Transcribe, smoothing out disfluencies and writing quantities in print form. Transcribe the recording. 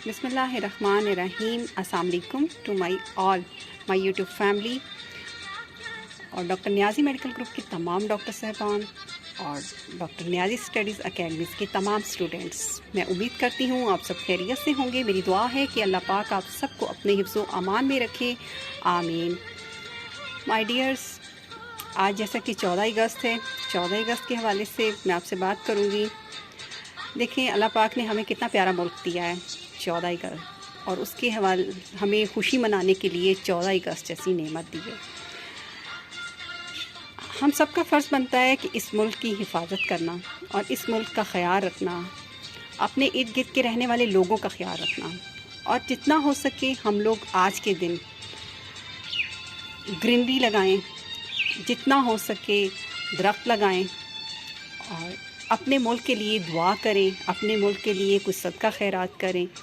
بسم اللہ الرحمن الرحیم. السلام علیکم ٹو مائی یوٹیوب فیملی اور ڈاکٹر نیازی میڈیکل گروپ کی تمام ڈاکٹر صاحبان اور ڈاکٹر نیازی اسٹڈیز اکیڈمیز کے تمام اسٹوڈنٹس. میں امید کرتی ہوں آپ سب خیریت سے ہوں گے. میری دعا ہے کہ اللہ پاک آپ سب کو اپنے حفظ و امان میں رکھے, آمین. مائی ڈیئرس, آج جیسا کہ 14 اگست ہے, 14 اگست کے حوالے سے میں آپ سے بات کروں گی. دیکھیں اللہ پاک نے ہمیں کتنا پیارا ملک دیا ہے 14 اگست, اور اس کے حوالے ہمیں خوشی منانے کے لیے 14 اگست جیسی نعمت دی ہے. ہم سب کا فرض بنتا ہے کہ اس ملک کی حفاظت کرنا اور اس ملک کا خیال رکھنا, اپنے ارد گرد کے رہنے والے لوگوں کا خیال رکھنا, اور جتنا ہو سکے ہم لوگ آج کے دن گرینری لگائیں, جتنا ہو سکے درخت لگائیں, اور اپنے ملک کے لیے دعا کریں, اپنے ملک کے لیے کچھ صدقہ خیرات کریں.